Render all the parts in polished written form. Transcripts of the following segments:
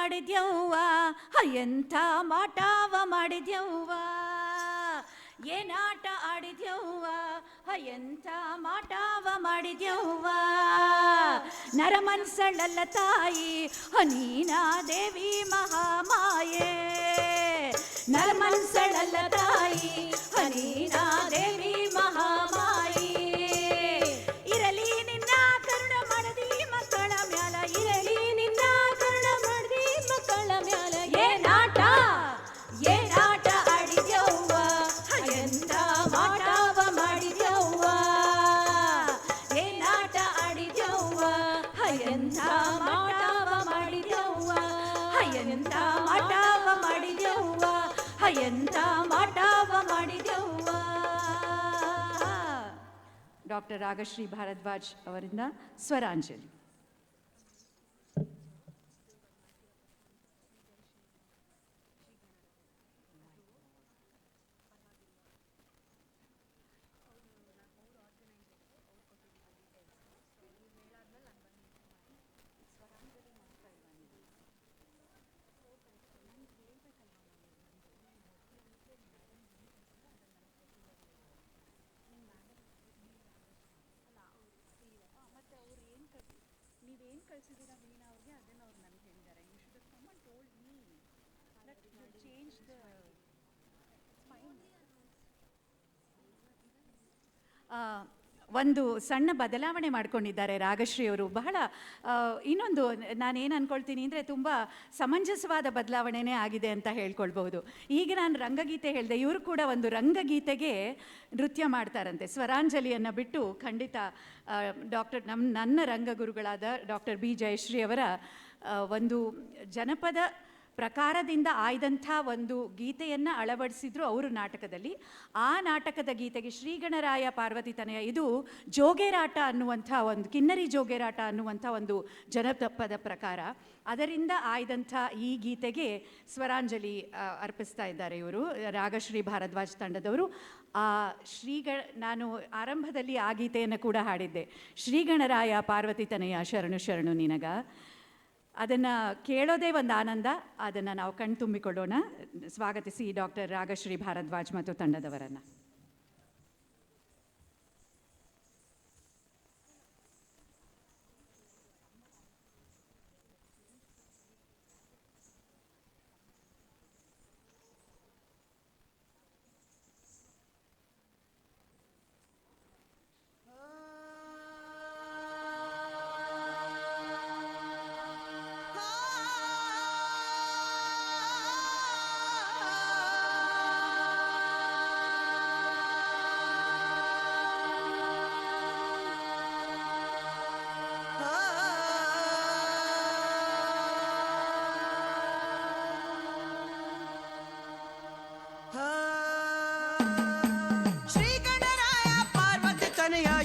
ಮಾಡಿದ್ಯವ್ವ, ಎಂಥ ಮಾಟವ ಮಾಡಿದ್ಯವ್ವ, ಏನಾಟ ಆಡಿದ್ಯವ್ವ, ಎಂಥ ಮಾಟವ ಮಾಡಿದ್ಯವ್ವ. ನರಮನ್ಸಳಲ್ಲ ತಾಯಿ ನೀನಾ ದೇವಿ ಮಹಾಮಾಯೆ, ನರಮನ್ಸಳಲ್ಲ ತಾಯಿ ನೀನಾ ದೇವಿ ಮಹಾಮಾಯಿ. ಇರಲಿ ನಿನ್ನ ಕರುಣ ಮಾಡದಿ ಮಕ್ಕಳ ಮ್ಯಾಲ, ಇರಲಿ ನಿನ್ನ ಕರುಣ ಮಾಡದಿ ಮಕ್ಕಳ ಮ್ಯಾಲ. ಏನಾಟ ಏನಾಟ ಆಡಿದ್ಯವ್ವ, ಎಂಥ ಮಾಟವ ಮಾಡಿದ್ಯವ್ವ, ಏನಾಟ ಆಡಿದ್ಯವ್ವ, ಎಂಥ ಮಾಟವ ಮಾಡಿದ್ಯವ್ವ, ಎಂಥ ಮಾಟವ ಮಾಡಿದ್ಯವ್ವ, ಎಂಥ ಮಾಟವ ಮಾಡಿದ್ಯವ್ವ. ಡಾಕ್ಟರ್ ರಾಗಶ್ರೀ ಭಾರದ್ವಾಜ್ ಅವರಿಂದ ಸ್ವರಾಂಜಲಿ. ನೀವೇನು ಕಳಿಸಿದ್ದೀರಾ ಮೀನಾ ಅವ್ರಿಗೆ ಅದನ್ನು ಅವ್ರು ನನಗೆ ಹೇಳಿದ್ದಾರೆ. You should have come and told me that you change the fine. ಒಂದು ಸಣ್ಣ ಬದಲಾವಣೆ ಮಾಡ್ಕೊಂಡಿದ್ದಾರೆ ರಾಗಶ್ರೀ ಅವರು. ಬಹಳ ಇನ್ನೊಂದು ನಾನೇನು ಅಂದ್ಕೊಳ್ತೀನಿ ಅಂದರೆ ತುಂಬ ಸಮಂಜಸವಾದ ಬದಲಾವಣೆನೇ ಆಗಿದೆ ಅಂತ ಹೇಳ್ಕೊಳ್ಬಹುದು. ಈಗ ನಾನು ರಂಗಗೀತೆ ಹೇಳಿದೆ, ಇವರು ಕೂಡ ಒಂದು ರಂಗಗೀತೆಗೆ ನೃತ್ಯ ಮಾಡ್ತಾರಂತೆ. ಸ್ವರಾಂಜಲಿಯನ್ನು ಬಿಟ್ಟು ಖಂಡಿತ ನನ್ನ ರಂಗಗುರುಗಳಾದ ಡಾಕ್ಟರ್ ಬಿ ಜಯಶ್ರೀ ಅವರ ಒಂದು ಜನಪದ ಪ್ರಕಾರದಿಂದ ಆಯ್ದಂಥ ಒಂದು ಗೀತೆಯನ್ನು ಅಳವಡಿಸಿದ್ರು ಅವರು ನಾಟಕದಲ್ಲಿ. ಆ ನಾಟಕದ ಗೀತೆಗೆ ಶ್ರೀಗಣರಾಯ ಪಾರ್ವತಿ ತನಯ, ಇದು ಜೋಗೇರಾಟ ಅನ್ನುವಂಥ ಒಂದು ಕಿನ್ನರಿ ಜೋಗೇರಾಟ ಅನ್ನುವಂಥ ಒಂದು ಜನಪದ ಪ್ರಕಾರ, ಅದರಿಂದ ಆಯ್ದಂಥ ಈ ಗೀತೆಗೆ ಸ್ವರಾಂಜಲಿ ಅರ್ಪಿಸ್ತಾ ಇದ್ದಾರೆ ಇವರು ರಾಗಶ್ರೀ ಭಾರದ್ವಾಜ್ ತಂಡದವರು. ನಾನು ಆರಂಭದಲ್ಲಿ ಆ ಗೀತೆಯನ್ನು ಕೂಡ ಹಾಡಿದ್ದೆ, ಶ್ರೀಗಣರಾಯ ಪಾರ್ವತಿ ತನಯ ಶರಣು ಶರಣು ನಿನಗ. ಅದನ್ನು ಕೇಳೋದೇ ಒಂದು ಆನಂದ, ಅದನ್ನು ನಾವು ಕಣ್ತುಂಬಿಕೊಳ್ಳೋಣ. ಸ್ವಾಗತಿಸಿ ಡಾಕ್ಟರ್ ರಾಗಶ್ರೀ ಭಾರದ್ವಾಜ್ ಮತ್ತು ತಂಡದವರನ್ನು.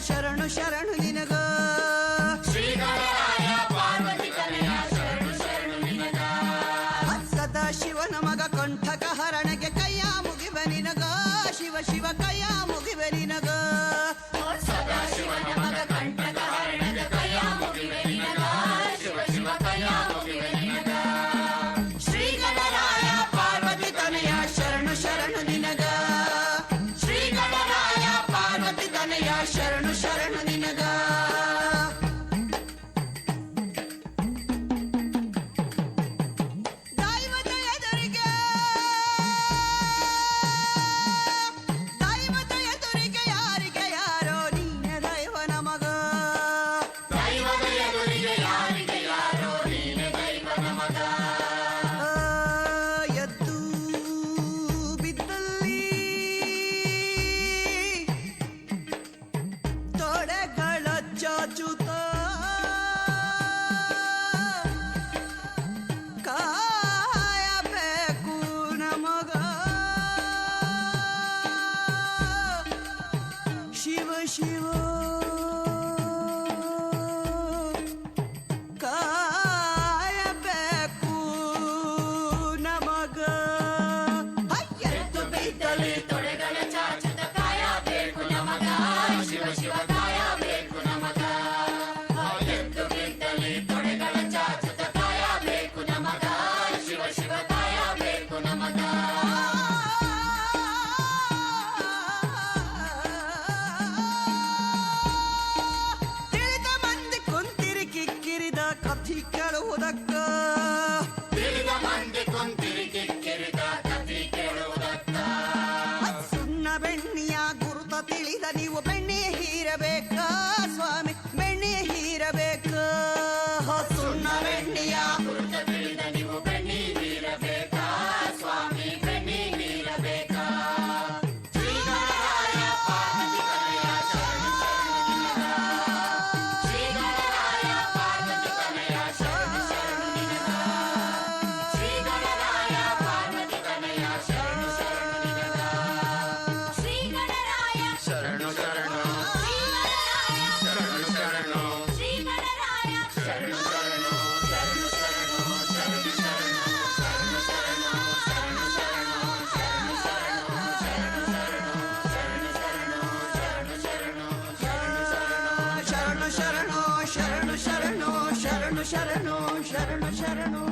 ಶರಣು ಶರಣು ನಿನಗ, ಶ್ರೀಗಣರಾಯ ಪಾರ್ವತಿ ತನಯ ಶರಣು ಶರಣು ನಿನಗ. ಸದಾ ಶಿವನ ಮಗ ಕಂಠಕ ಹರಣಗೆ ಕೈಯ ಮುಗಿವೆ ನಿನಗ, ಶಿವ ಶಿವ ಕೈಯ ಮುಗಿವೆ ನಿನಗ. ಸದಾ ಶಿವನ ಮಗ ಕಂಠಕ ಹರಣಗೆ ಕೈಯ ಮುಗಿವೆ ನಿನಗ, ಶಿವ ಶಿವ ಕೈಯ ಮುಗಿವೆ ನಿನಗ. ಶ್ರೀಗಣರಾಯ ಪಾರ್ವತಿ ತನಯ ಶರಣು ಶರಣು ನಿನಗ, ಶ್ರೀಗಣರಾಯ ಪಾರ್ವತಿ ತನಯ ಶರಣು ಶರಣು ನಿನಗ. ದೈವದ ಎದುರಿಗೆ, ದೈವದ ಶರಣು ಶರಣು ಶರಣು ಶರಣು ಶರಣು ಶರಣು ಶರಣು